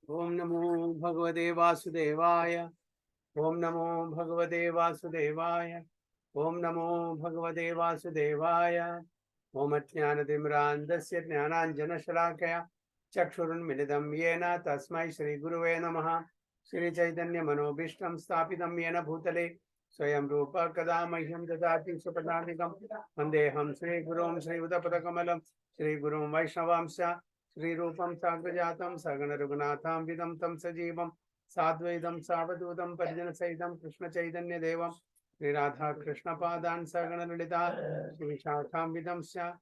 Om Namo Bhagavate Vasudevaya. Om Namo Bhagavate Vasudevaya. Om Namo Bhagavate Vasudevaya. Om Ajnanatimrandasya Jnananjana Shalakaya Chakshurunmilitam Yena Tasmai Shri Guruve Namaha. Shri Chaitanya Manobhishtam Sthapitam Yena Bhutale Swayam Rupa Kada Mahyam Dadati Supadadikam Vandeham Shri Gurum Shri Udapadakamalam Shri Gurum Vaishnavamsya Shri Rupam Sagrajatam Sagana Raghunatham Vidam Tam Sajivam Sadvaidam Savadutam Parijana Saitam Krishna Chaitanya Devam Shri Radha Krishna Padan Sagana Lulita Shri Vishakham Vidamsya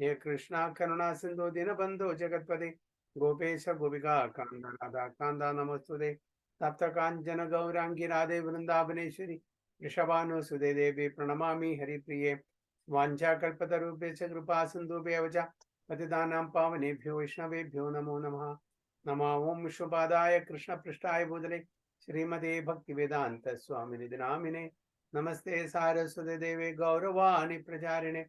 He Krishna Karuna Sindhu Dinabandhu Jagatpati Gopesha Gopika Kanda Radha Kanda Namastude Tapta Kanjana Gaurangi Radhe Vrindavaneshwari Rishabhanu Sude Devi Pranamami Hari Priye Vancha Kalpatarupecha Kripa Sindhu Bevacha Patidanam Pavanebhyo Vaishnavebhyo Namo Namaha Nama Om Vishwapadaya Krishna Prishtaya Bhudale Srimate Bhaktivedanta Swami Nidinamine Namaste Saraswate Deve Gauravani Pracharine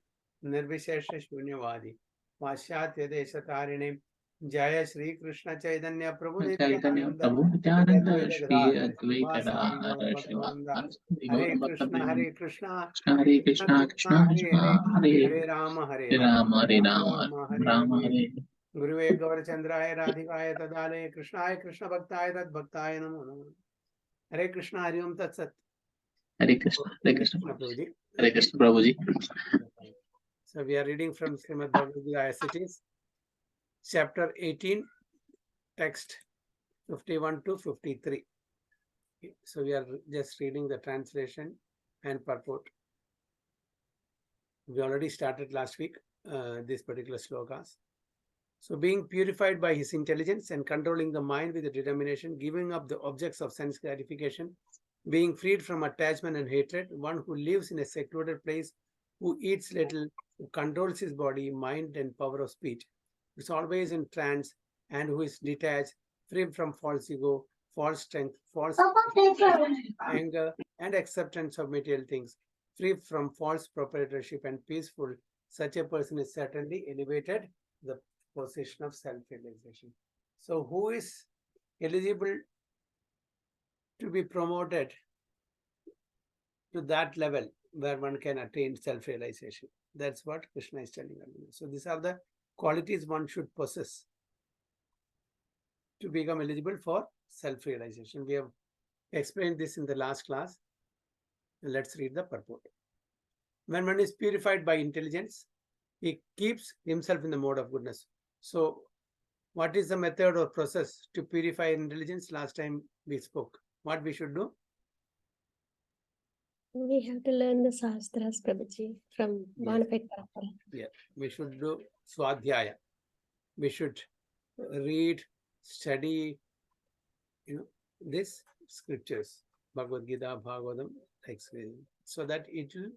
Nirvishesha Shunyavadi Vashyatya Deshatarine Jaya Shri Krishna Chaitanya Prabhu Chaitanya Nityananda Prabhu Nityananda Advaita Shri Gadadhara Advaita Srivasadi Gadadhara Gaurabhaktavinda Srivastava Hare Gaurabhakta Krishna Hare Krishna Hare Krishna Krishna Krishna Krishna Hare Krishna Hare Hare Hare Rama Hare Rama Rama Rama Hare Rama Hare Hare Guruve Gaurachandraya Radhikaya Tadale Krishnaya Krishna Bhaktaya Tad Bhaktaya Namo Namo Hare Krishna Hari Om Tat Sat Hare Krishna Hare Hare Krishna Krishna Prabhuji. Hare Krishna Prabhuji. So we are reading from Srimad Bhagavad Gita as it is, chapter 18, text 51 to 53. So we are just reading the translation and purport. We already started last week this particular slokas. So being purified by his intelligence and controlling the mind with a determination, giving up the objects of sense gratification, being freed from attachment and hatred, one who lives in a secluded place, who eats little, who controls his body, mind, and power of speech, who is always in trance, and who is detached, free from false ego, false strength, false anger, and acceptance of material things, free from false proprietorship and peaceful, such a person is certainly elevated the position of self-realization. So who is eligible to be promoted to that level where one can attain self-realization? That's what Krishna is telling Arjuna. So these are the qualities one should possess to become eligible for self-realization. We have explained this in the last class. Let's read the purport. When one is purified by intelligence, he keeps himself in the mode of goodness. So what is the method or process to purify intelligence? Last time we spoke. What we should do? We have to learn the Shastras, Prabhuji, from Bonafide Parapara. Yeah, we should do Swadhyaya. We should read, study, this scriptures, Bhagavad Gita, Bhagavatam, so that it will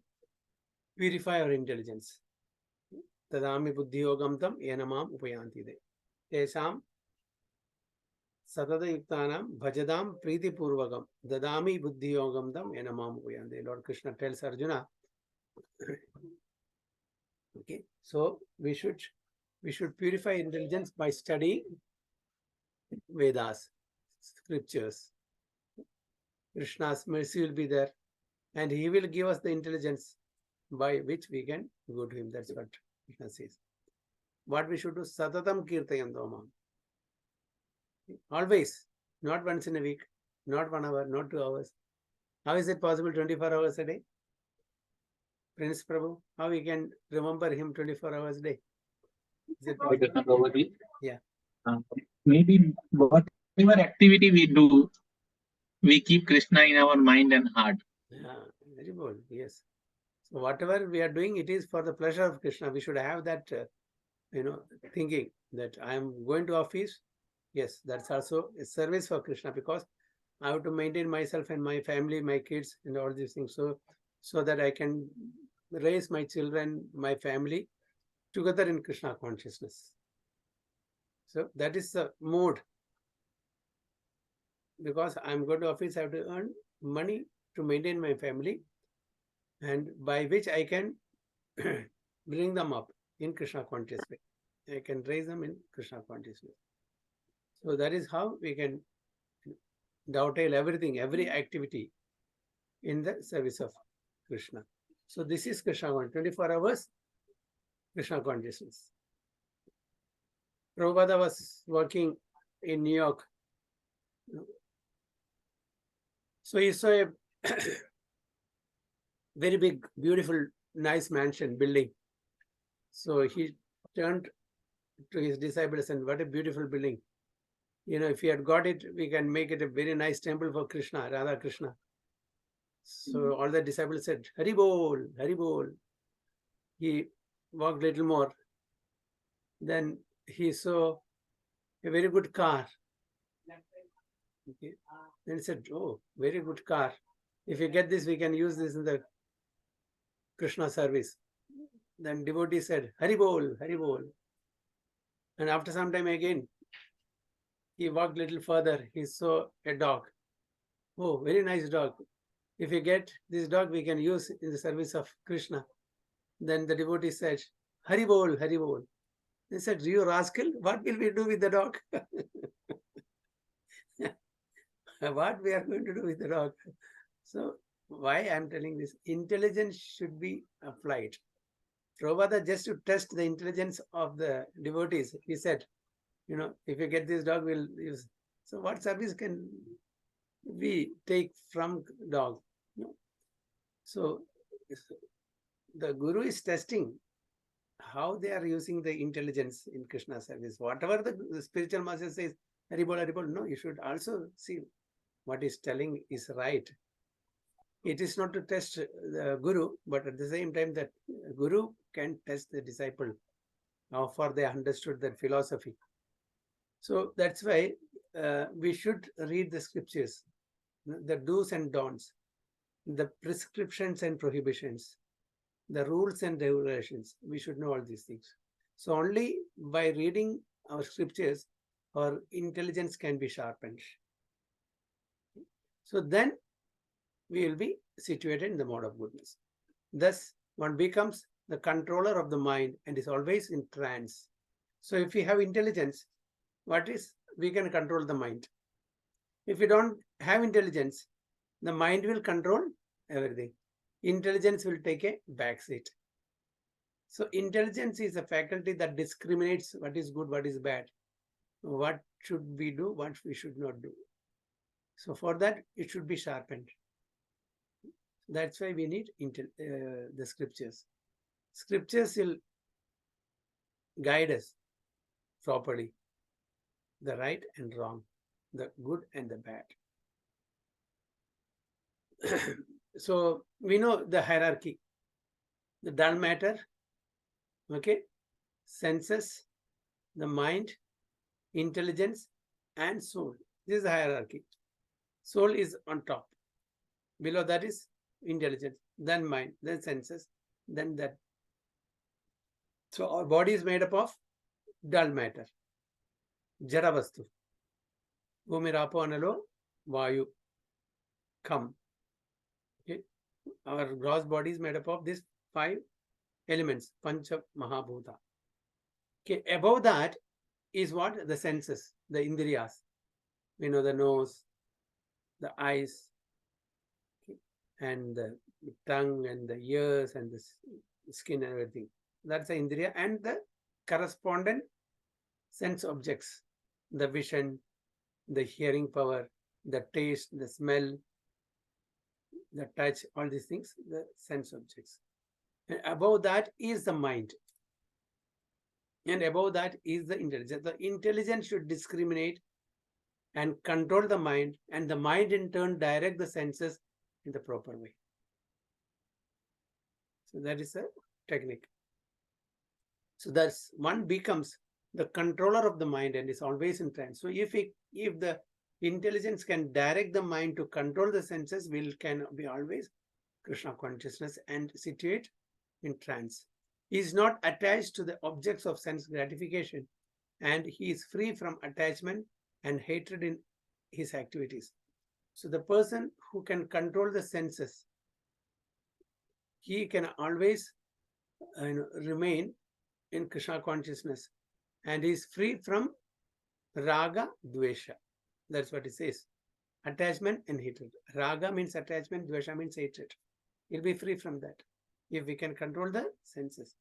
purify our intelligence. Tadami buddhi yogam tam yenamam upayanti de. Tesam Satada Yuktanam Bhajadam Priti Purvagam Dadami Buddhi Yogam Dam Enamam Upayante. Lord Krishna tells Arjuna. Okay, so we should purify intelligence by studying Vedas, scriptures. Krishna's mercy will be there, and he will give us the intelligence by which we can go to him. That's what Krishna says. What we should do? Satatam Kirtayam Domam. Always, not once in a week, not 1 hour, not 2 hours. How is it possible 24 hours a day? Prince Prabhu, how we can remember him 24 hours a day? Is it possible? Yeah. Maybe whatever activity we do, we keep Krishna in our mind and heart. Yeah, very good. Yes. So whatever we are doing, it is for the pleasure of Krishna. We should have that, thinking that I am going to office. Yes, that's also a service for Krishna, because I have to maintain myself and my family, my kids, and all these things. So that I can raise my children, my family together in Krishna consciousness. So that is the mode. Because I'm going to office, I have to earn money to maintain my family, and by which I can bring them up in Krishna consciousness. I can raise them in Krishna consciousness. So that is how we can dovetail everything, every activity in the service of Krishna. So this is Krishna consciousness, 24 hours Krishna consciousness. Prabhupada was working in New York. So he saw a very big, beautiful, nice mansion building. So he turned to his disciples and what a beautiful building. If he had got it, we can make it a very nice temple for Krishna, Radha Krishna. So all the disciples said, Hari Bol, Hari Bol. He walked a little more. Then he saw a very good car. Okay. Then he said, oh, very good car. If you get this, we can use this in the Krishna service. Then devotee said, Hari Bol, Hari Bol. And after some time again, he walked a little further. He saw a dog. Oh, very nice dog. If you get this dog, we can use in the service of Krishna. Then the devotee said, Hari Bol, Hari Bol. They said, you rascal, what will we do with the dog? What we are going to do with the dog? So why I am telling this? Intelligence should be applied. Prabhupada, just to test the intelligence of the devotees, he said, if you get this dog, we'll use. So what service can we take from dog? So the Guru is testing how they are using the intelligence in Krishna service. Whatever the spiritual master says, Hari Bol, no, you should also see what is telling is right. It is not to test the Guru, but at the same time that Guru can test the disciple how far they understood that philosophy. So that's why we should read the scriptures, the do's and don'ts, the prescriptions and prohibitions, the rules and regulations. We should know all these things. So only by reading our scriptures, our intelligence can be sharpened. So then we will be situated in the mode of goodness. Thus, one becomes the controller of the mind and is always in trance. So if we have intelligence, we can control the mind. If we don't have intelligence, the mind will control everything. Intelligence will take a backseat. So intelligence is a faculty that discriminates what is good, what is bad, what should we do, what we should not do. So for that, it should be sharpened. That's why we need the scriptures. Scriptures will guide us properly, the right and wrong, the good and the bad. So we know the hierarchy, the dull matter, okay, senses, the mind, intelligence, and soul. This is the hierarchy. Soul is on top. Below that is intelligence, then mind, then senses, then that. So our body is made up of dull matter, jara vastu, bhumi rapo analo vayu, come. Okay, our gross body is made up of these 5 elements, pancha mahabhuta. Okay, above that is what? The senses, the indriyas. We know the nose, the eyes, and the tongue and the ears and the skin and everything. That's the indriya and the correspondent sense objects, the vision, the hearing power, the taste, the smell, the touch, all these things, the sense objects. And above that is the mind. And above that is the intelligence. The intelligence should discriminate and control the mind, and the mind in turn direct the senses in the proper way. So that is a technique. So that's one becomes the controller of the mind and is always in trance. So if the intelligence can direct the mind to control the senses, we can be always Krishna consciousness and situate in trance. He is not attached to the objects of sense gratification, and he is free from attachment and hatred in his activities. So the person who can control the senses, he can always remain in Krishna consciousness and is free from Raga, Dvesha. That's what it says. Attachment and hatred. Raga means attachment, Dvesha means hatred. You'll be free from that if we can control the senses.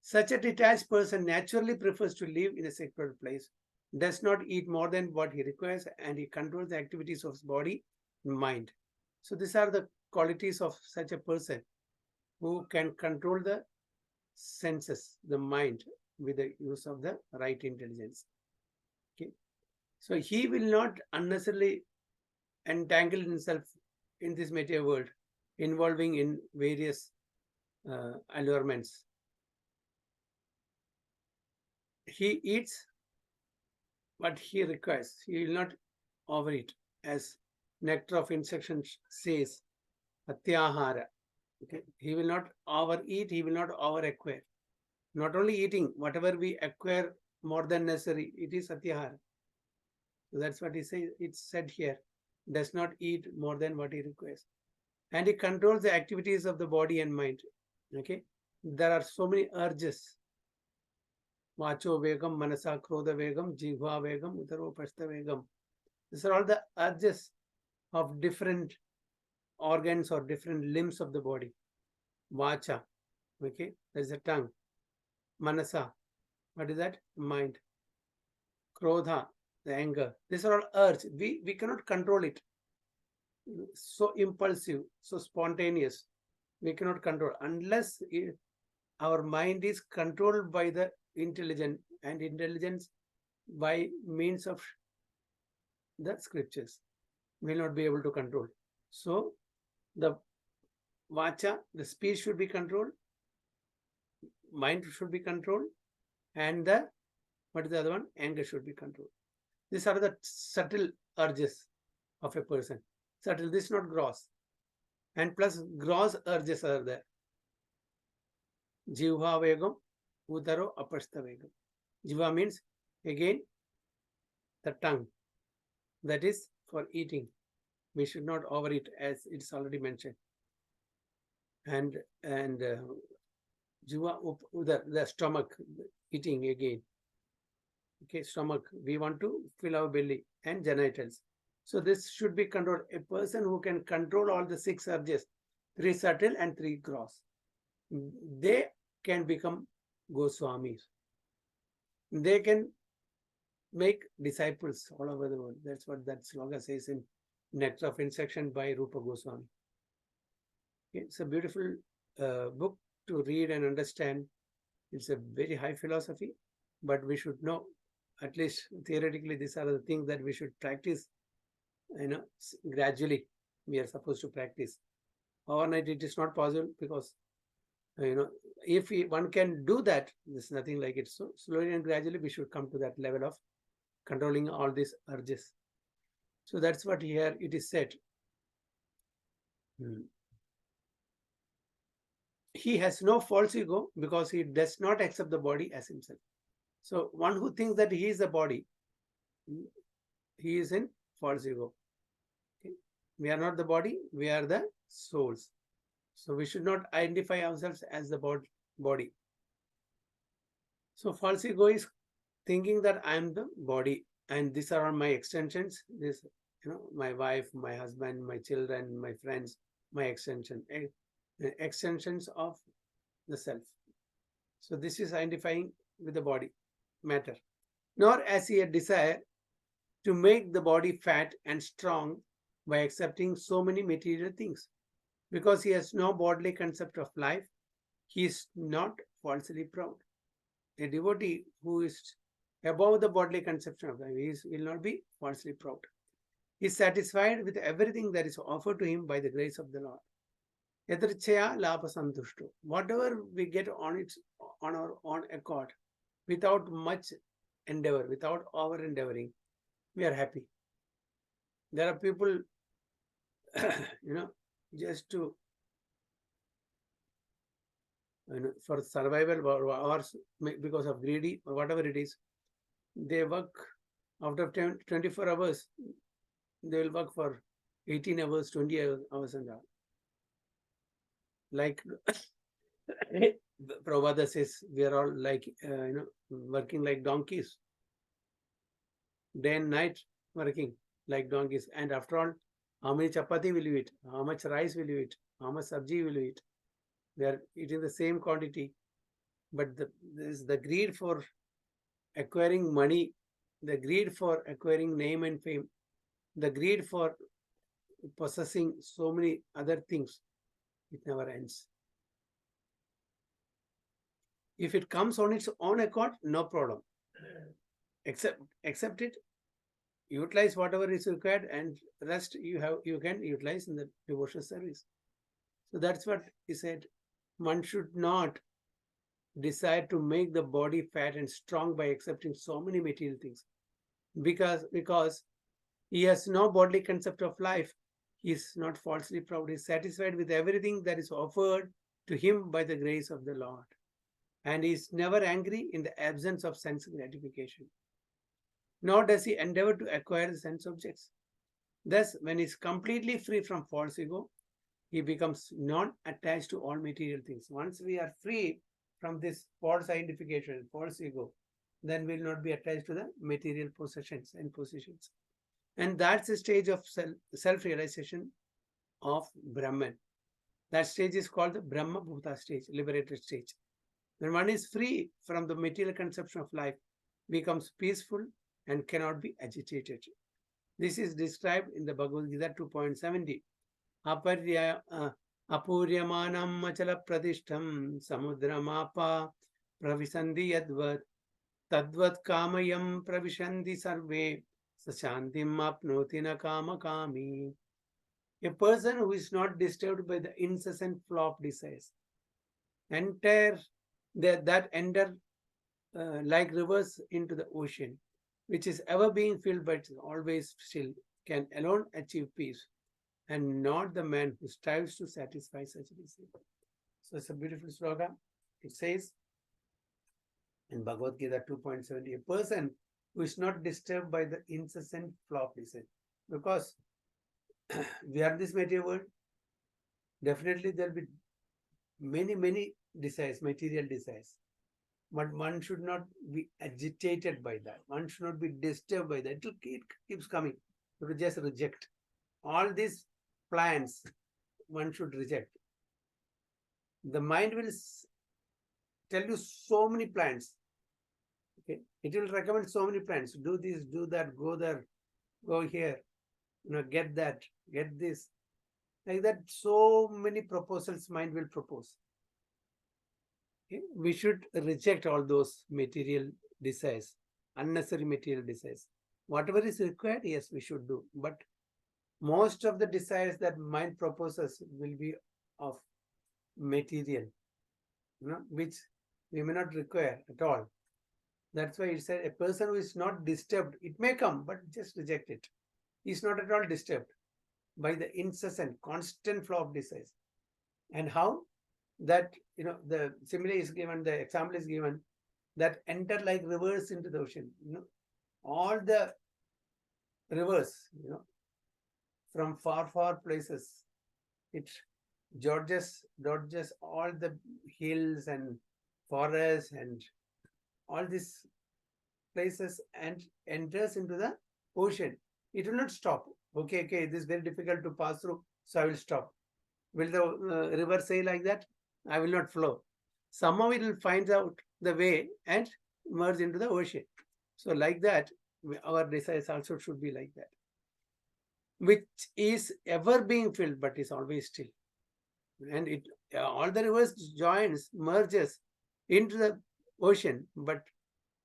Such a detached person naturally prefers to live in a secular place, does not eat more than what he requires, and he controls the activities of his body and mind. So these are the qualities of such a person who can control the senses, the mind, with the use of the right intelligence. Okay. So he will not unnecessarily entangle himself in this material world, involving in various allurements. He eats what he requires. He will not overeat, as Nectar of Instruction says, Atyahara. Okay. He will not overeat, he will not over-acquire. Not only eating, whatever we acquire more than necessary, it is Atyahara. So that's what he says. It's said here. Does not eat more than what he requires. And he controls the activities of the body and mind. Okay. There are so many urges. Vacho Vegam, Manasa Krodha Vegam, Jihva Vegam, Udaro Pashta Vegam. These are all the urges of different organs or different limbs of the body. Vacha, okay, there's a tongue. Manasa, what is that? Mind. Krodha, the anger. These are all urge. We cannot control it. So impulsive, so spontaneous. We cannot control unless our mind is controlled by the intelligence, and intelligence by means of the scriptures will not be able to control. So the vacha, the speech should be controlled, mind should be controlled, and the, what is the other one? Anger should be controlled. These are the subtle urges of a person. Subtle, this is not gross. And plus gross urges are there. Jivha Vegam, Udaro Apashta Vegam. Jiva means, again, the tongue. That is for eating. We should not overeat, as it's already mentioned. And Jiva Udar, the stomach, eating again. Okay, stomach. We want to fill our belly, and genitals. So this should be controlled. A person who can control all the 6 urges, 3 subtle and 3 gross, they can become Goswamis. They can make disciples all over the world. That's what that slogan says in Nectar of Instruction by Rupa Goswami. It's a beautiful book to read and understand. It's a very high philosophy, but we should know, at least theoretically, these are the things that we should practice. Gradually we are supposed to practice. Overnight it is not possible, because if one can do that, there's nothing like it. So slowly and gradually we should come to that level of controlling all these urges. So that's what here it is said. He has no false ego, because he does not accept the body as himself. So one who thinks that he is the body, he is in false ego. Okay? We are not the body, we are the souls. So we should not identify ourselves as the body. So false ego is thinking that I am the body, and these are all my extensions. This, my wife, my husband, my children, my friends, my extensions of the self. So this is identifying with the body matter. Nor has he a desire to make the body fat and strong by accepting so many material things. Because he has no bodily concept of life, he is not falsely proud. A devotee who is above the bodily conception of life, he will not be falsely proud. He is satisfied with everything that is offered to him by the grace of the Lord. Yadrichaya lapa santushto. Whatever we get on our own accord, without much endeavor, without over endeavoring, we are happy. There are people, just to, for survival or because of greedy or whatever it is, they work after 24 hours, they will work for 18 hours, 20 hours and all. Like Prabhupada says, we are all like, working like donkeys. day and night working like donkeys. And after all, how many chapati will you eat? How much rice will you eat? How much sabji will you eat? They are eating the same quantity, but the greed for acquiring money, the greed for acquiring name and fame, the greed for possessing so many other things, it never ends. If it comes on its own accord, no problem. Accept it, utilize whatever is required, and rest you can utilize in the devotional service. So that's what he said. One should not decide to make the body fat and strong by accepting so many material things, because he has no bodily concept of life. He is not falsely proud. He is satisfied with everything that is offered to him by the grace of the Lord, and he is never angry in the absence of sense gratification, nor does he endeavor to acquire the sense objects. Thus, when he is completely free from false ego, he becomes non-attached to all material things. Once we are free from this false identification, false ego, then we will not be attached to the material possessions and positions. And that's the stage of self-realization of Brahman. That stage is called the Brahma Bhuta stage, liberated stage. When one is free from the material conception of life, becomes peaceful and cannot be agitated. This is described in the Bhagavad Gita 2.70. Apuryamanam machala pradishtam samudramapa pravisandhi yadvat tadvat kamayam pravisandhi sarve sashantim apnoti na kama kami. A person who is not disturbed by the incessant flow of desires, enter like rivers into the ocean, which is ever being filled but always still, can alone achieve peace, and not the man who strives to satisfy such desire. So it's a beautiful slogan. It says in Bhagavad Gita 2.70, a person who is not disturbed by the incessant flow of desire. Because we are this material world, definitely there will be many desires, material desires. But one should not be agitated by that. One should not be disturbed by that. It keeps coming. You have to just reject. All these plans, one should reject. The mind will tell you so many plans. Okay, it will recommend so many plans. Do this, do that, go there, go here, get that, get this. Like that, so many proposals mind will propose. Okay? We should reject all those material desires, unnecessary material desires. Whatever is required, yes, we should do. But most of the desires that mind proposes will be of material, which we may not require at all. That's why it said a person who is not disturbed, it may come, but just reject it. He is not at all disturbed by the incessant, constant flow of desires. And how? That, the simile is given, the example is given, that enter like rivers into the ocean. All the rivers, from far places, it dodges all the hills and forests and all these places and enters into the ocean. It will not stop. Okay, this is very difficult to pass through, so I will stop. Will the river say like that? I will not flow. Somehow it will find out the way and merge into the ocean. So like that, our desires also should be like that, which is ever being filled but is always still. And it all the rivers joins, merges into the ocean, but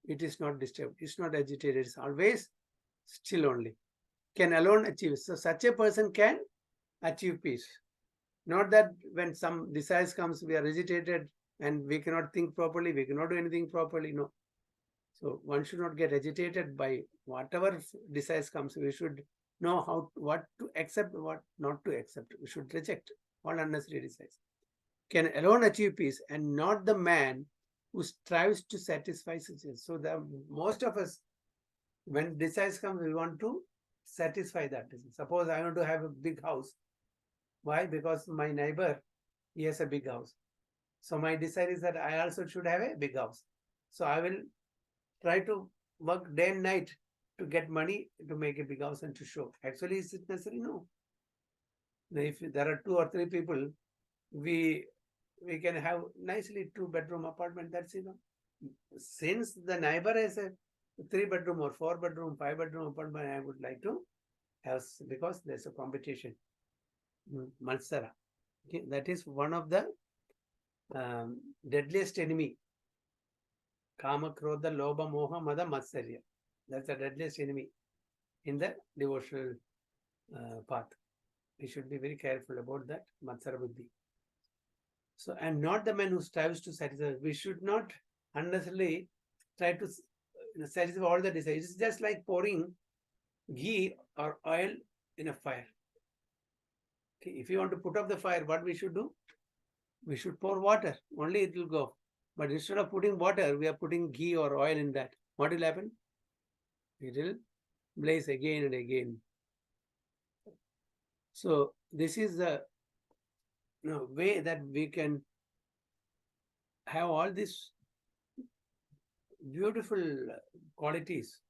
it is not disturbed, it's not agitated, it's always still only. Can alone achieve. So such a person can achieve peace. Not that when some desires comes, we are agitated and we cannot think properly, we cannot do anything properly. No. So one should not get agitated by whatever desires comes. We should know what to accept, what not to accept. We should reject all unnecessary desires. Can alone achieve peace, and not the man who strives to satisfy such. So most of us, when desires come, we want to satisfy that desire. Suppose I want to have a big house. Why? Because my neighbor, he has a big house. So my desire is that I also should have a big house. So I will try to work day and night to get money to make a big house and to show. Actually, is it necessary? No. Now, if there are 2 or 3 people, we can have nicely 2-bedroom apartment. That's enough. Since the neighbor has a 3-bedroom or 4-bedroom, 5-bedroom apartment, I would like to have, because there's a competition. Matsara. Okay, that is one of the deadliest enemy. Kama, Krodha, Lobha, Moha, Mada, Matsarya. That's the deadliest enemy in the devotional path. We should be very careful about that Matsara Buddhi. So, and not the man who strives to satisfy. We should not unnecessarily try to satisfy all the desires. It's just like pouring ghee or oil in a fire. Okay, if you want to put up the fire, what we should do? We should pour water. Only it will go. But instead of putting water, we are putting ghee or oil in that. What will happen? It will blaze again and again. So this is the way that we can have all these beautiful qualities.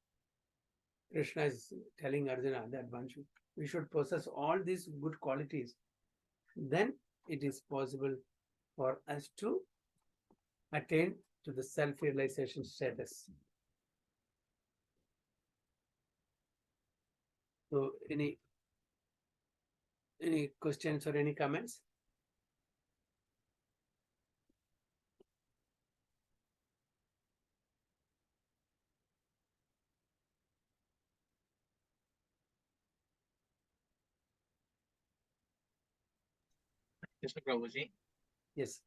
Krishna is telling Arjuna that we should possess all these good qualities. Then it is possible for us to attain to the self-realization status. So any questions or any comments? Yes, Prabhuji. Yes.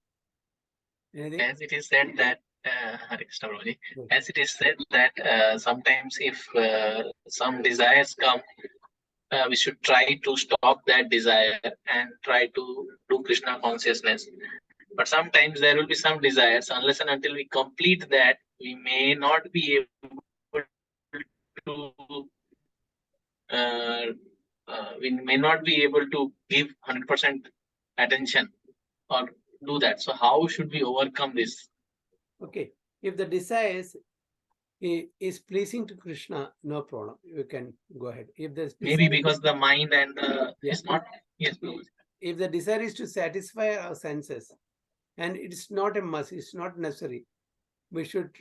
Anything? As it is said that, Hare Krishna Prabhuji, Yes. as it is said that sometimes if some desires come, we should try to stop that desire and try to do Krishna consciousness. But sometimes there will be some desires, unless and until we complete that, we may not be able to give 100% attention or do that. So how should we overcome this? Okay. If the desires is pleasing to Krishna, no problem. You can go ahead. If there's Maybe because the mind and is not. Yes, Prabhuji. If the desire is to satisfy our senses, and it's not a must, it's not necessary, we should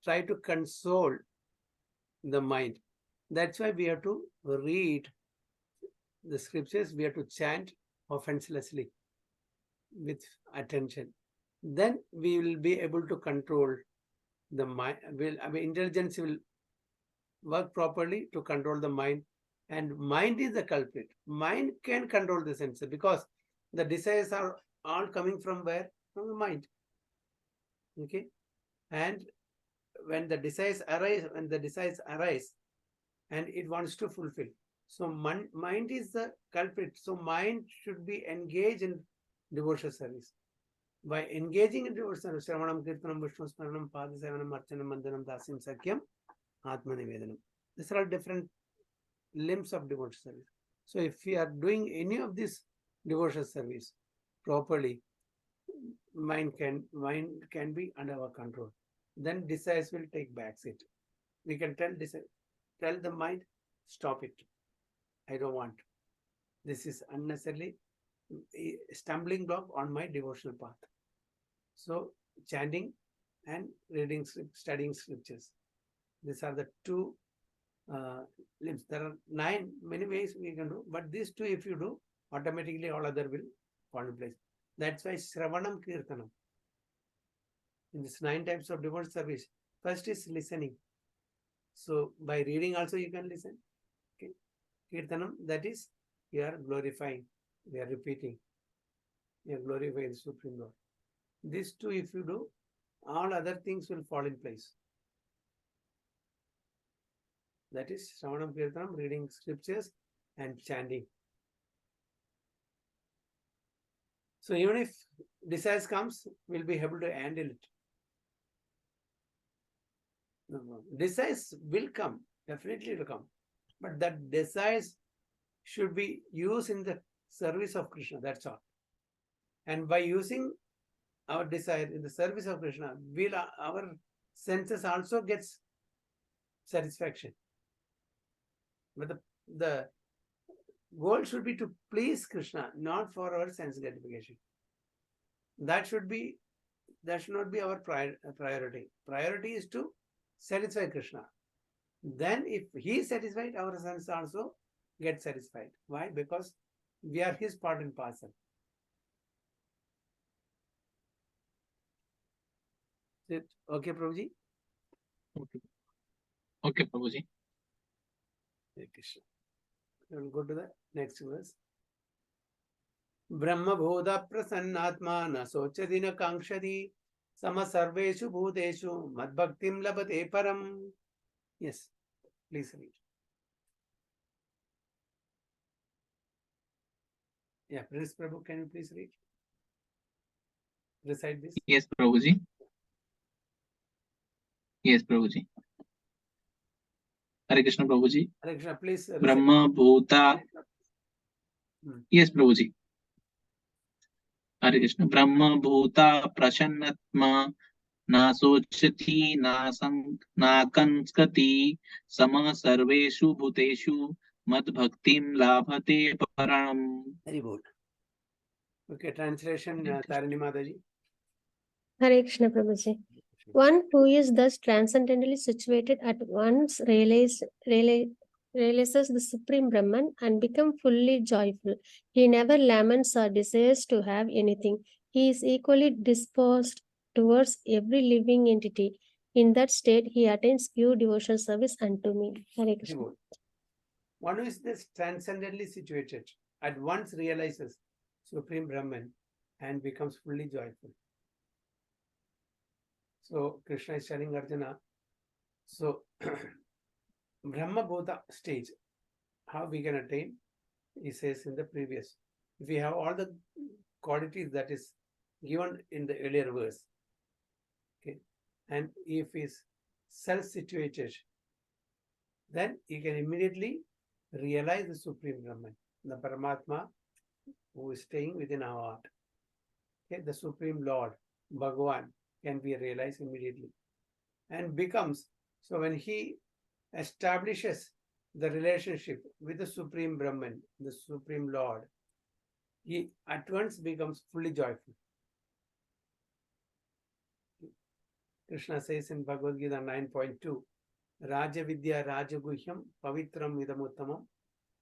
try to console the mind. That's why we have to read the scriptures, we have to chant offenselessly with attention. Then we will be able to control the mind. Intelligence will work properly to control the mind, and mind is the culprit. Mind can control the senses because the desires are all coming from where? From the mind. Okay, and when the desires arise, and it wants to fulfill, so mind is the culprit. So mind should be engaged in devotional service. By engaging in devotional service, Shravanam, Kirtanam, Vishnu Smaranam, Padasevanam, Archanam, Mandanam, Dasyam, Sakyam, Atma Nivedanam. These are all different limbs of devotional service. So if we are doing any of this devotional service properly, mind can be under our control. Then desires will take back seat. We can tell the mind, stop it. I don't want. This is unnecessarily a stumbling block on my devotional path. So chanting and reading, studying scriptures. These are the 2 limbs. There are 9 many ways we can do, but these 2 if you do, automatically all other will fall in place. That's why Shravanam Kirtanam. In these 9 types of devotional service, first is listening. So by reading also you can listen. Okay, Kirtanam, that is you are glorifying, we are repeating, you are glorifying the Supreme Lord. These 2 if you do, all other things will fall in place. That is Shravanam Kirtanam, reading scriptures and chanting. So even if desires comes, we'll be able to handle it. Desires will come, definitely will come. But that desires should be used in the service of Krishna, that's all. And by using our desire in the service of Krishna, our senses also gets satisfaction. But the goal should be to please Krishna, not for our sense gratification. That should not be our priority. Priority is to satisfy Krishna. Then if he is satisfied, our sense also get satisfied. Why? Because we are his part and parcel. Is it okay, Prabhuji? Okay. Okay, Prabhuji. Hare Krishna. We'll go to the next verse. Brahma Bhoda Prasannatma na sochati na kankshati sama sarveshu bhuteshu madbhaktim labate param. Yes, please read. Yeah, Prince Prabhu, can you please read? Recite this. Yes, Prabhuji. Yes, Prabhuji. Hare Krishna, Prabhuji. Hare Krishna, please. Brahma Bhuta. Yes, Prabhuji. Hare Krishna. Brahma Bhuta Prasannatma na sochati na kanskati sama sarveshu bhuteshu mad bhaktim labhate param. Very good. Okay, translation, Tarini Mataji. Hare Krishna Prabhuji. One who is thus transcendently situated at once realizes the Supreme Brahman and becomes fully joyful. He never laments or desires to have anything. He is equally disposed towards every living entity. In that state, he attains pure devotional service unto me. Hare Very Krishna. good. One who is this transcendently situated at once realizes Supreme Brahman and becomes fully joyful. So Krishna is telling Arjuna, so Brahma Bhuta stage, how we can attain? He says in the previous, if we have all the qualities that is given in the earlier verse, okay, and if he is self-situated, then he can immediately realize the Supreme Brahman, the Paramatma who is staying within our heart. Okay, the Supreme Lord, Bhagavan, can be realized immediately and becomes, so when he establishes the relationship with the Supreme Brahman, the Supreme Lord, he at once becomes fully joyful. Krishna says in Bhagavad Gita 9.2, Raja Vidya Rajaguhyam Pavitram Vidamuttamam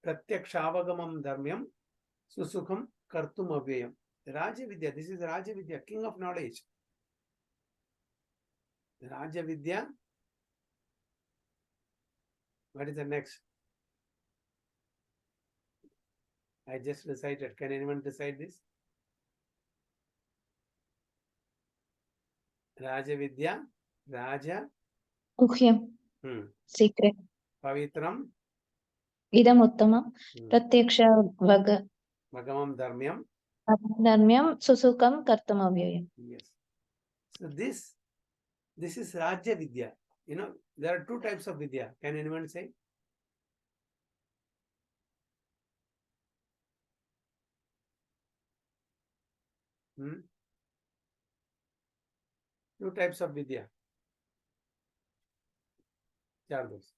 Pratyakshaavagamam Dharmyam Susukham Kartum Avyayam. Raja Vidya, this is Raja Vidya, king of knowledge. Raja Vidya. What is the next? I just recited. Can anyone recite this? Raja Vidya, Raja, Guhyam, secret. Pavitram, Idam Uttamam, Pratyaksha Bhagamam Dharmyam. Dharmyam Susukam Kartam Avyayam. Yes. So this is Raja Vidya. You know, there are two types of Vidya. Can anyone say? Two types of Vidya. Char those.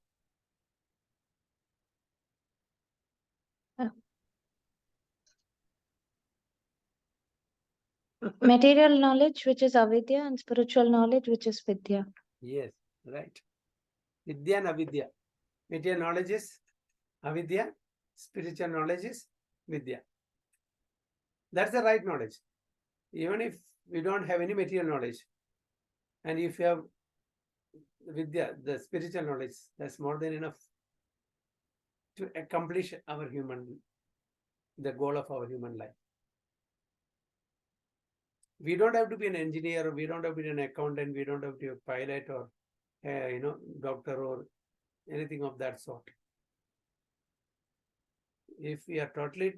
Material knowledge, which is avidya, and spiritual knowledge, which is vidya. Yes, right. Vidya and avidya. Material knowledge is avidya, spiritual knowledge is vidya. That's the right knowledge. Even if we don't have any material knowledge, and if you have vidya, the spiritual knowledge, that's more than enough to accomplish the goal of our human life. We don't have to be an engineer, we don't have to be an accountant, we don't have to be a pilot or doctor or anything of that sort. If we are totally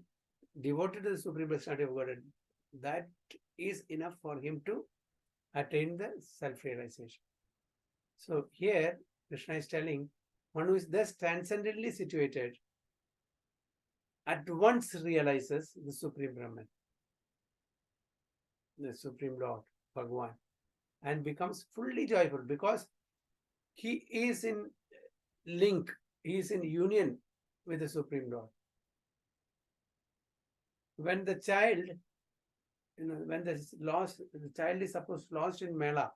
devoted to the Supreme Personality of Godhead, that is enough for him to attain the self-realization. So here Krishna is telling, one who is thus transcendently situated at once realizes the Supreme Brahman, the Supreme Lord, Bhagavan, and becomes fully joyful because he is in link, he is in union with the Supreme Lord. When the child, when the child is supposed lost in Mela,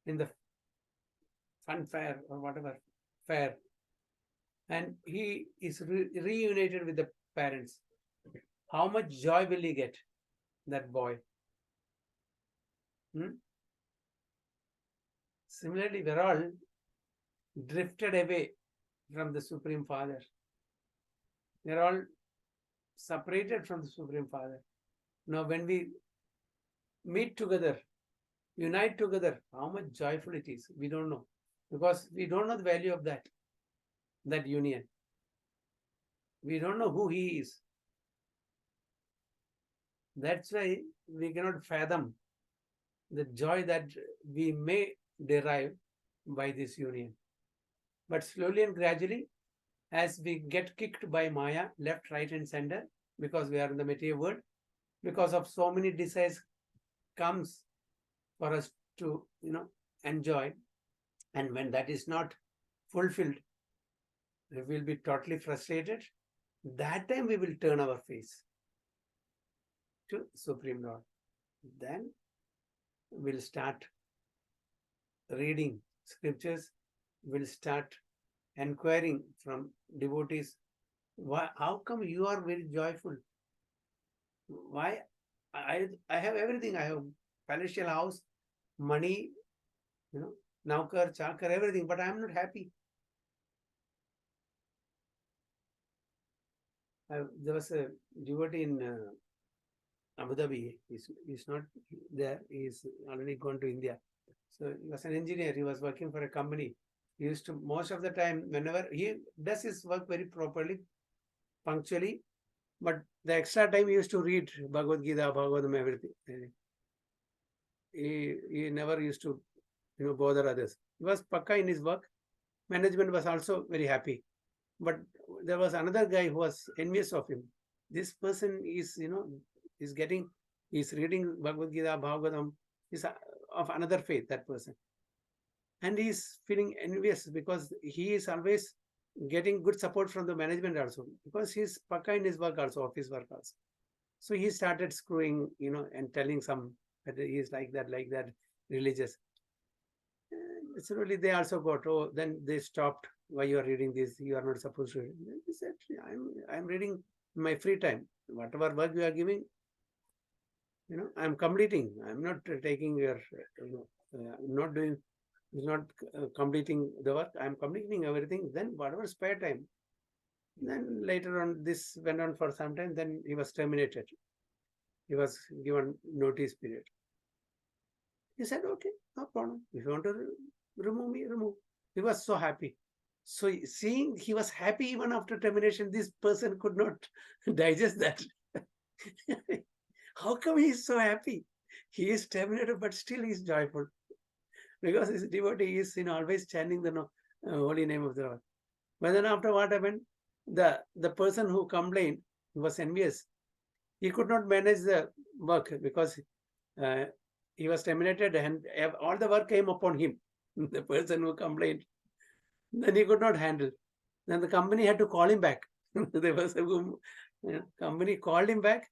in the fun fair or whatever fair, and he is reunited with the parents, how much joy will he get, that boy? Similarly, we're all drifted away from the Supreme Father. We're all separated from the Supreme Father. Now, when we meet together, unite together, how much joyful it is, we don't know, because we don't know the value of that union. We don't know who he is. That's why we cannot fathom the joy that we may derive by this union. But slowly and gradually, as we get kicked by Maya, left, right, and center, because we are in the material world, because of so many desires comes for us to, enjoy. And when that is not fulfilled, we will be totally frustrated. That time we will turn our face to Supreme Lord. Then we'll start reading scriptures, we'll start inquiring from devotees, how come you are very joyful? Why? I have everything. I have palatial house, money, naukar, chakar, everything, but I am not happy. There was a devotee in Abu Dhabi. He's not there. He's already gone to India. So he was an engineer. He was working for a company. He used to, most of the time, whenever he does his work very properly, punctually, but the extra time he used to read Bhagavad Gita, Bhagavatam, everything. He never used to, bother others. He was pakka in his work. Management was also very happy. But there was another guy who was envious of him. This person is, is reading Bhagavad Gita, Bhagavatam, is of another faith, that person. And he is feeling envious because he is always getting good support from the management also, because he is pakka in his work also, office work also. So he started screwing, and telling some that he is like that, religious. Suddenly they also got, then they stopped. Why you are reading this? You are not supposed to read. He said, I'm reading in my free time. Whatever work you are giving, I'm completing. I'm not taking your, not doing, not completing the work. I'm completing everything. Then whatever spare time. Then later on, this went on for some time. Then he was terminated. He was given notice period. He said, okay, no problem. If you want to remove me, remove. He was so happy. So seeing he was happy even after termination, this person could not digest that. How come he is so happy? He is terminated, but still he is joyful. Because his devotee is always chanting the holy name of the Lord. But then after what happened, the person who complained, who was envious, he could not manage the work because he was terminated and all the work came upon him, the person who complained. Then he could not handle. Then the company had to call him back. There was a company called him back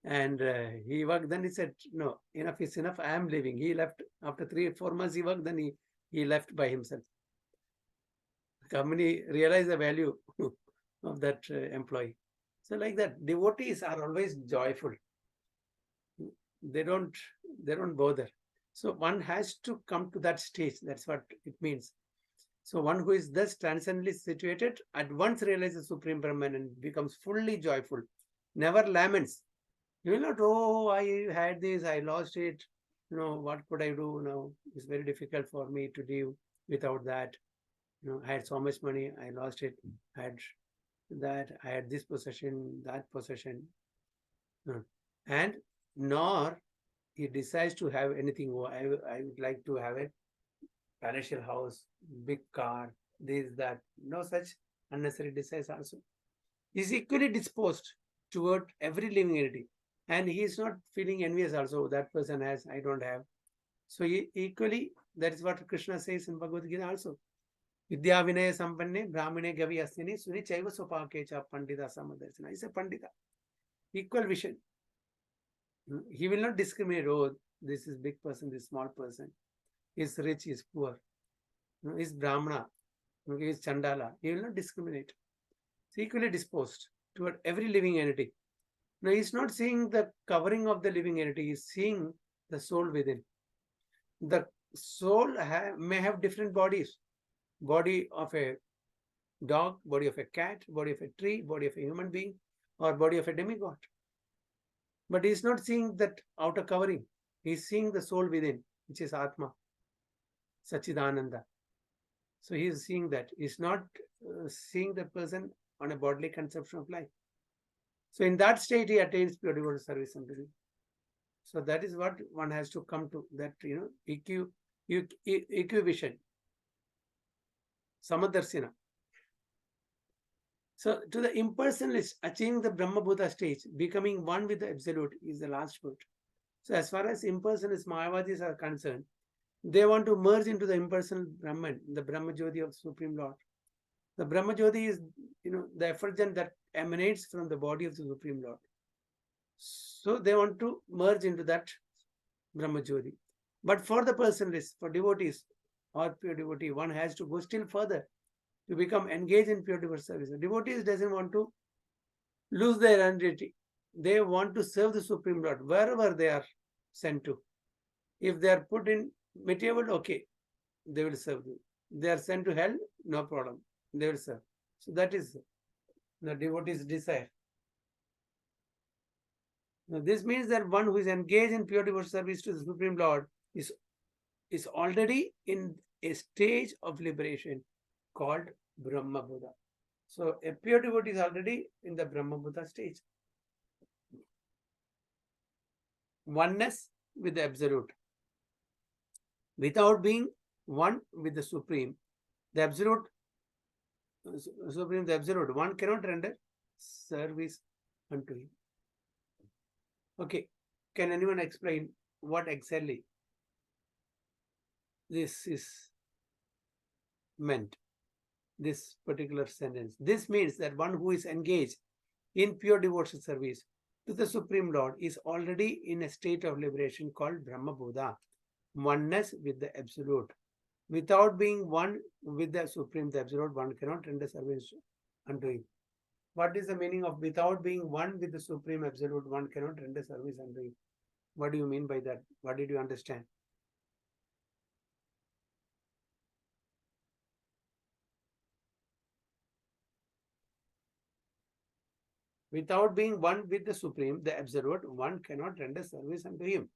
and he worked. Then he said, no, enough is enough. I am leaving. He left after 3 or 4 months. He worked. Then he left by himself. The company realized the value of that employee. So like that, devotees are always joyful. They don't bother. So one has to come to that stage. That's what it means. So one who is thus transcendently situated at once realizes Supreme Brahman and becomes fully joyful, never laments. You will not, oh, I had this, I lost it. What could I do now? It's very difficult for me to live without that. I had so much money, I lost it. I had that, I had this possession, that possession. And nor he decides to have anything. Oh, I would like to have a palatial house, big car, this, that. No such unnecessary desires also. He is equally disposed toward every living entity. And he is not feeling envious also. That person has, I don't have. So equally, that is what Krishna says in Bhagavad Gita also. Vidya Vinaya Sampanne, Brahmane Gavi Asini, Suni Chaiva Sopakecha Pandita Samadarshana. He's a Pandita. Equal vision. He will not discriminate, oh, this is big person, this small person. He's rich, he's poor. He's Brahmana, he's Chandala. He will not discriminate. He's equally disposed toward every living entity. Now, he's not seeing the covering of the living entity, he's seeing the soul within. The soul may have different bodies. Body of a dog, body of a cat, body of a tree, body of a human being, or body of a demigod. But he's not seeing that outer covering. He's seeing the soul within, which is Atma, Sachidananda. So he is seeing that. He's not seeing the person on a bodily conception of life. So in that state, he attains pure devotional service unto him. So that is what one has to come to, that, EQ vision. Samadarshana. So to the impersonalist, achieving the Brahma Bhuta stage, becoming one with the Absolute is the last word. So as far as impersonalist Mayavadis are concerned, they want to merge into the impersonal Brahman, the Brahma Jyoti of Supreme Lord. The Brahma Jyoti is, the effulgence that emanates from the body of the Supreme Lord. So they want to merge into that Brahma Jyoti. But for the personalists, for devotees or pure devotee, one has to go still further to become engaged in pure devotional service. The devotees doesn't want to lose their identity. They want to serve the Supreme Lord wherever they are sent to. If they are put in material world, okay, they will serve you. They are sent to hell, no problem. They will serve. So that is the devotee's desire. Now, this means that one who is engaged in pure devotional service to the Supreme Lord is already in a stage of liberation called Brahma Buddha. So a pure devotee is already in the Brahma Buddha stage. Oneness with the Absolute. Without being one with the Supreme, the Absolute, Supreme, the Absolute, one cannot render service unto him. Okay, can anyone explain what exactly this is meant? This particular sentence. This means that one who is engaged in pure devotional service to the Supreme Lord is already in a state of liberation called Brahma Buddha, oneness with the Absolute. Without being one with the Supreme, the Absolute, one cannot render service unto him. What is the meaning of without being one with the Supreme Absolute, one cannot render service unto him? What do you mean by that? What did you understand? Without being one with the Supreme, the Absolute, one cannot render service unto him.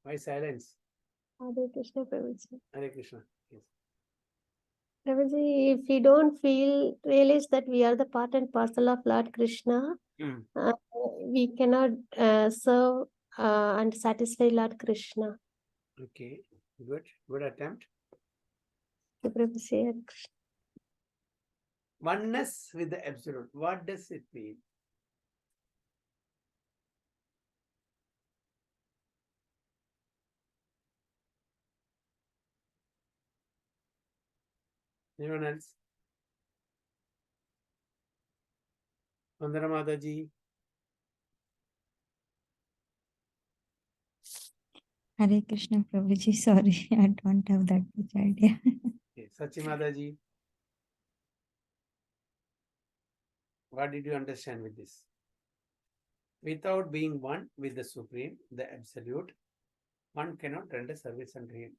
Why silence? Hare Krishna, Prabhuji. Hare Krishna. Yes. Prabhuji, if we don't realize that we are the part and parcel of Lord Krishna, we cannot serve and satisfy Lord Krishna. Okay, good attempt. Prabhuji, Hare Krishna. Oneness with the Absolute. What does it mean? Anyone else? Vandana Mataji. Hare Krishna Prabhuji, sorry, I don't have that much idea. Okay. Sachi Mataji. What did you understand with this? Without being one with the Supreme, the Absolute, one cannot render service unto him.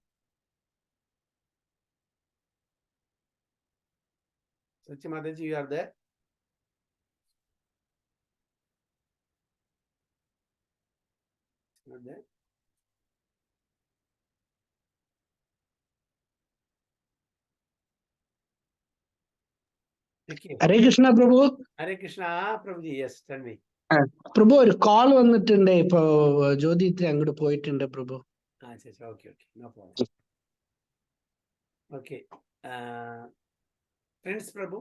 Sachi Mataji, you are there? Not there? Okay. Hare Krishna Prabhu. Hare Krishna, Prabhuji, yes, tell me. പ്രഭു ഒരു call വന്നിട്ടുണ്ട്, ഇപ്പൊ ജ്യോതി ഇത്തിരി അങ്ങോട്ട് പോയിട്ടുണ്ട് പ്രഭു. Okay, no problem. Okay. Prince Prabhu,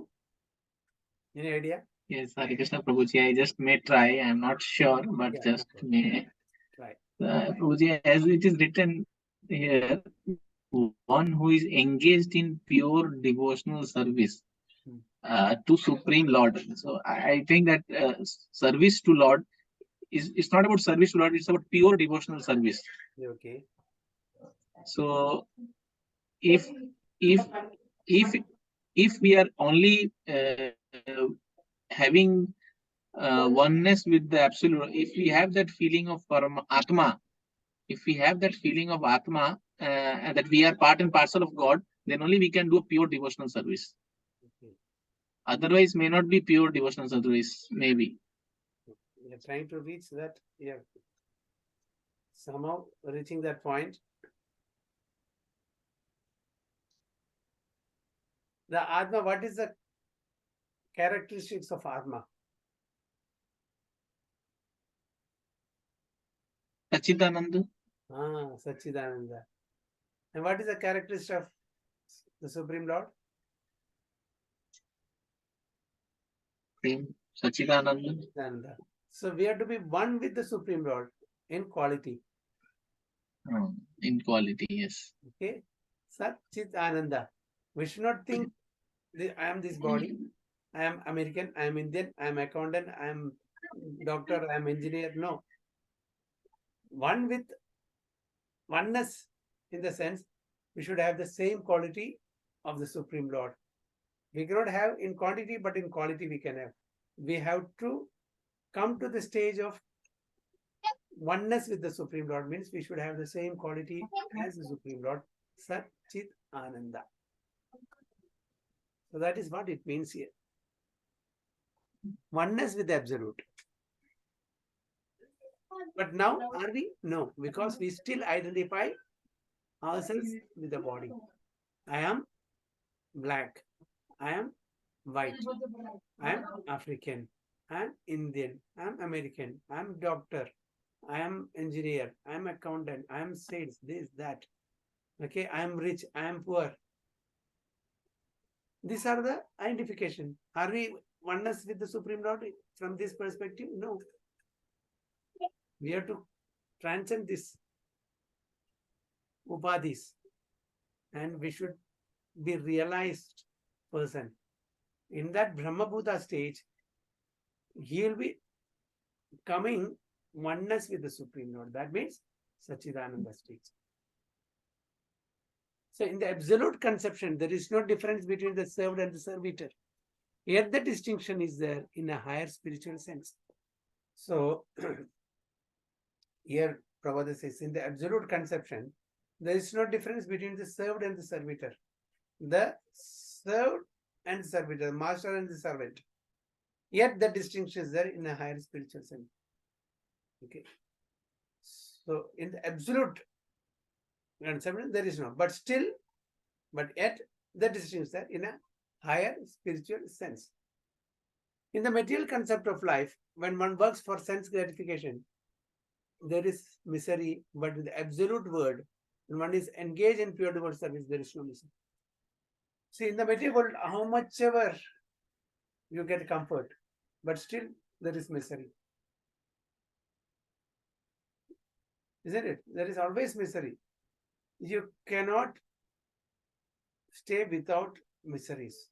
any idea? Yes, Hare Krishna Prabhuji, I just may try. I am not sure, but Yeah, just no problem. may. Try. Prabhuji, as it is written here, one who is engaged in pure devotional service Hmm. to Supreme Lord. So I think that service to Lord is it's not about service to Lord, it's about pure devotional service. Okay. So if if if if we are only having oneness with the absolute, if we have that feeling of Atma, if we have that feeling of Atma, and that we are part and parcel of God, then only we can do a pure devotional service. Okay. Otherwise, may not be pure devotional service, maybe. We are trying to reach that. Yeah. Somehow reaching that point. The Atma, what is the characteristics of Atma? Sachidananda, Sachidananda. And what is the characteristic of the Supreme Lord? same, Sachidananda. Sachidananda. So we have to be one with the Supreme Lord in quality. In quality, yes. Okay. Sat Ananda. We should not think I am this body, I am American, I am Indian, I am accountant, I am doctor, I am engineer. No. One with oneness, in the sense we should have the same quality of the Supreme Lord. We cannot have in quantity, but in quality we can have. We have to come to the stage of oneness with the Supreme Lord, means we should have the same quality as the Supreme Lord, Sat Chit Ananda. So that is what it means here. Oneness with the Absolute. But now are we? No, because we still identify ourselves with the body. I am black. I am white. I am African. I am Indian. I am American. I am doctor. I am engineer. I am accountant. I am sales. This, that. Okay, I am rich. I am poor. These are the identification. Are we oneness with the Supreme Lord from this perspective? No. We have to transcend this upadhis, and we should be realized person. In that Brahmabhuta stage, he will be coming oneness with the Supreme Lord. That means Sachidananda stage. So in the absolute conception, there is no difference between the served and the servitor. Yet the distinction is there in a higher spiritual sense. So here Prabhupada says, in the absolute conception, there is no difference between the served and the servitor. The served and servitor, the master and the servant. Yet the distinction is there in a higher spiritual sense. Okay. So in the absolute conception, there is no, but yet the distinction is there in a higher spiritual sense. In the material concept of life, when one works for sense gratification, there is misery, but in the absolute word, when one is engaged in pure devotional service, there is no misery. See, in the material world, how much ever you get comfort, but still there is misery. Isn't it? There is always misery. You cannot stay without miseries.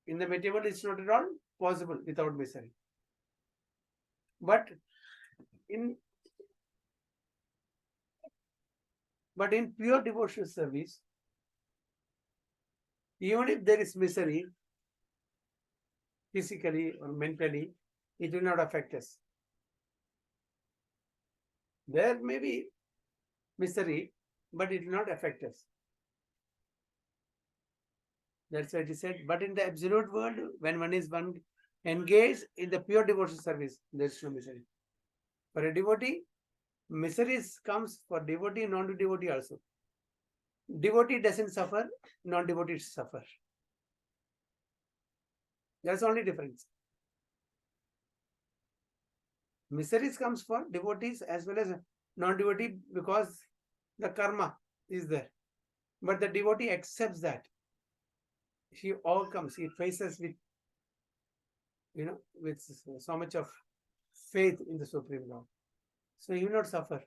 In the material world, it's not at all possible without misery. But in pure devotional service, even if there is misery, physically or mentally, it will not affect us. There may be misery, but it will not affect us. That's what he said. But in the absolute world, when one is engaged in the pure devotional service, there is no misery. For a devotee, misery comes for devotee, non-devotee also. Devotee doesn't suffer, non-devotees suffer. That's the only difference. Miseries comes for devotees as well as non-devotee because the karma is there. But the devotee accepts that. he overcomes, he faces with, with so much of faith in the Supreme Lord. So he will not suffer.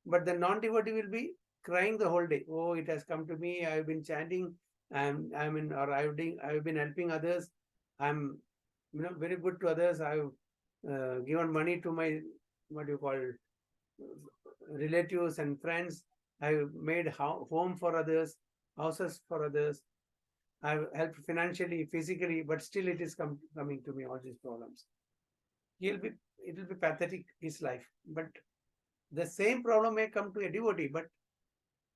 But the non-devotee will be crying the whole day. Oh, it has come to me. I've been chanting. I've been helping others. I'm, very good to others. I've given money to my, relatives and friends. I've made home for others, houses for others. I've helped financially, physically, but still it is coming to me, all these problems. It will be pathetic, his life. But the same problem may come to a devotee, but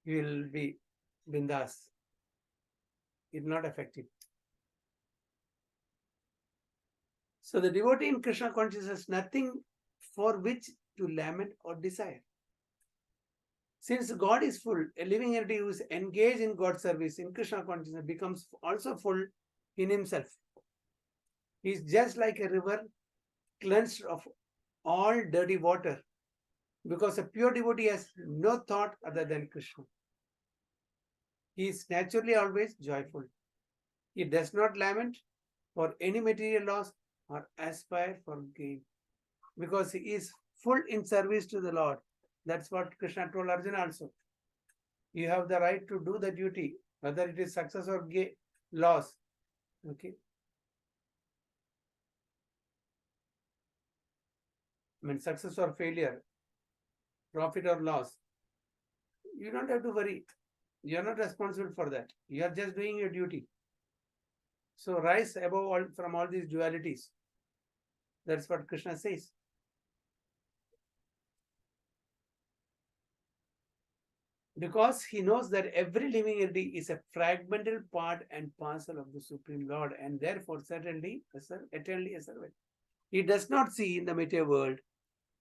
he will be bindas. It will not affect him. So the devotee in Krishna consciousness has nothing for which to lament or desire. Since God is full, a living entity who is engaged in God's service in Krishna consciousness becomes also full in himself. He is just like a river cleansed of all dirty water, because a pure devotee has no thought other than Krishna. He is naturally always joyful. He does not lament for any material loss or aspire for gain, because he is full in service to the Lord. That's what Krishna told Arjuna also. You have the right to do the duty, whether it is success or loss. Okay. I mean, success or failure, profit or loss. You don't have to worry. You are not responsible for that. You are just doing your duty. So rise above all from all these dualities. That's what Krishna says. Because he knows that every living entity is a fragmental part and parcel of the Supreme Lord, and therefore eternally a servant. He does not see in the material world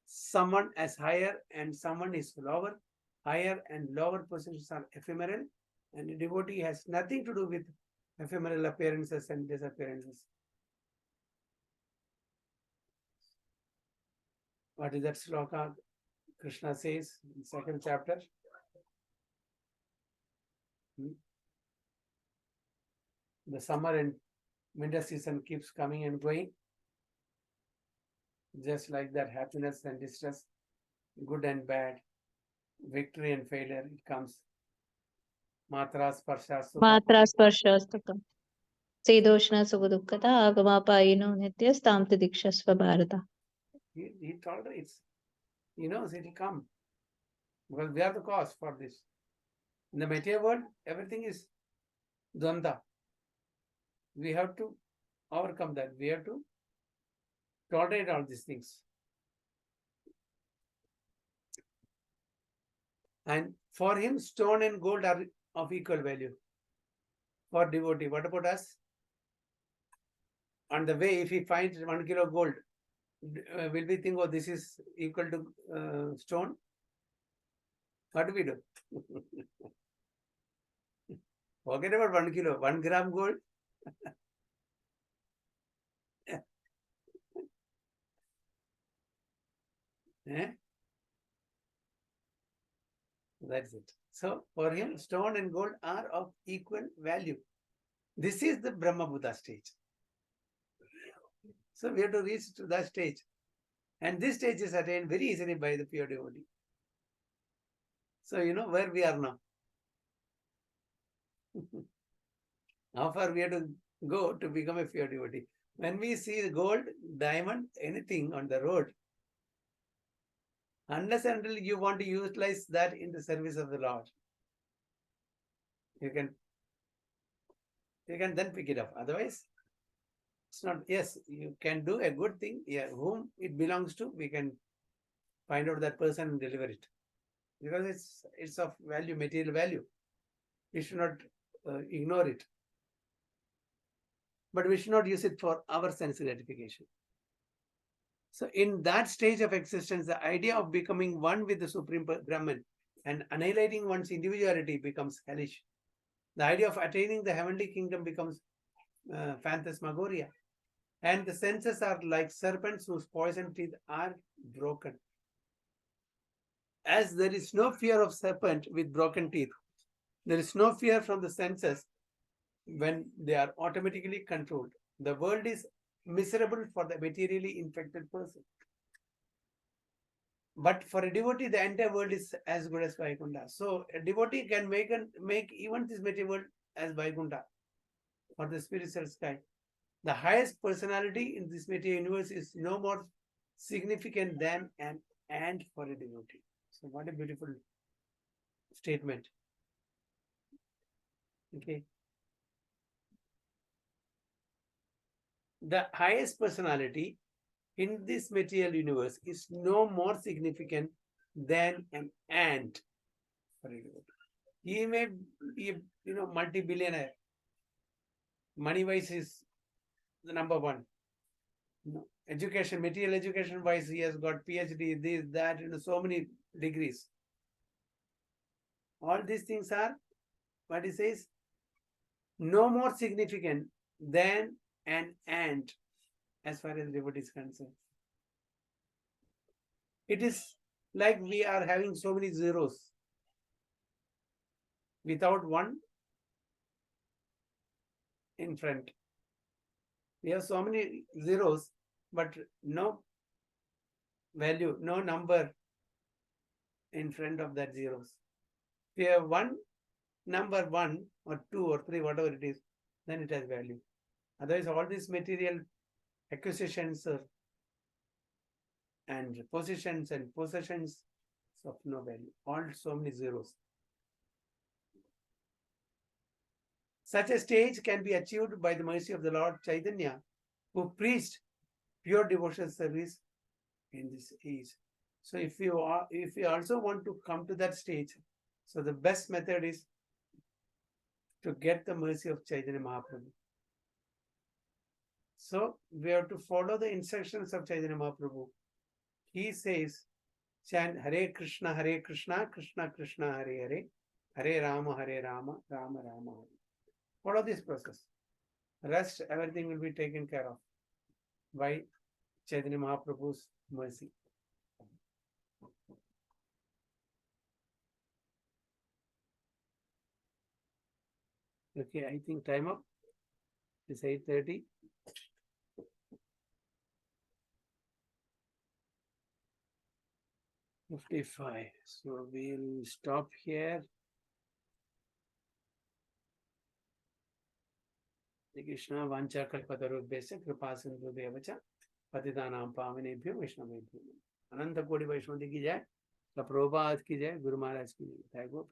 someone as higher and someone is lower. Higher and lower positions are ephemeral, and the devotee has nothing to do with ephemeral appearances and disappearances. What is that sloka Krishna says in second chapter? The summer and winter season keeps coming and going. Just like that, happiness and distress, good and bad, victory and failure, it comes. Matra sparsha sukha. Matra sparsha Sedoshna Sugudukata Agamapaino Nityas Tamti Dikshasva Bharata. He tolerates. He knows it will come. Because we are the cause for this. In the material world, everything is dvanda. We have to overcome that. We have to tolerate all these things. And for him, stone and gold are of equal value. For devotee, what about us? On the way, if he finds 1 kilo gold, will we think, oh, this is equal to stone? What do we do? Forget about 1 kilo, 1 gram gold. That's it. So for him, stone and gold are of equal value. This is the Brahma Buddha stage. So we have to reach to that stage. And this stage is attained very easily by the pure devotee. So you know where we are now. How far we have to go to become a pure devotee. When we see the gold, diamond, anything on the road, unless and until you want to utilize that in the service of the Lord, you can then pick it up. Otherwise, it's not. Yes, you can do a good thing. Yeah, whom it belongs to, we can find out that person and deliver it, because it's of value, material value. We should not ignore it, but we should not use it for our sense gratification. So in that stage of existence, the idea of becoming one with the Supreme Brahman and annihilating one's individuality becomes hellish. The idea of attaining the heavenly kingdom becomes phantasmagoria. And the senses are like serpents whose poison teeth are broken. As there is no fear of serpent with broken teeth, there is no fear from the senses when they are automatically controlled. The world is miserable for the materially infected person. But for a devotee, the entire world is as good as Vaikuntha. So a devotee can make even this material world as Vaikuntha or the spiritual sky. The highest personality in this material universe is no more significant than an ant for a devotee. So what a beautiful statement. Okay. The highest personality in this material universe is no more significant than an ant for a devotee. He may be, multi-billionaire. Money-wise is the number one. Education, material education-wise, he has got PhD, this, that, so many degrees. All these things are, what he says, no more significant than an ant as far as devotee is concerned. It is like we are having so many zeros without one in front. We have so many zeros, but no value, no number in front of that zeros. If you have one number, 1 or 2 or 3, whatever it is, then it has value. Otherwise, all these material acquisitions and possessions of no value, all so many zeros. Such a stage can be achieved by the mercy of the Lord Chaitanya, who preached pure devotional service in this age. So if you also want to come to that stage, so the best method is to get the mercy of Chaitanya Mahaprabhu. So we have to follow the instructions of Chaitanya Mahaprabhu. He says, chant Hare Krishna, Krishna Krishna, Hare Hare, Hare Rama, Rama Rama. Hare. Follow this process. Rest, everything will be taken care of by Chaitanya Mahaprabhu's mercy. Okay, I think time up. It's 8:30. So we'll stop here. Krishna Vancha Kalpatarubhesya Kripa Sindhu Devacha Patitanam Pavanebhyo Vaishnavebhyo. Ananta Kodi Vaishnavati ki jai. Prabhupada ki jai. Guru Maharaj ki jai. Thank you.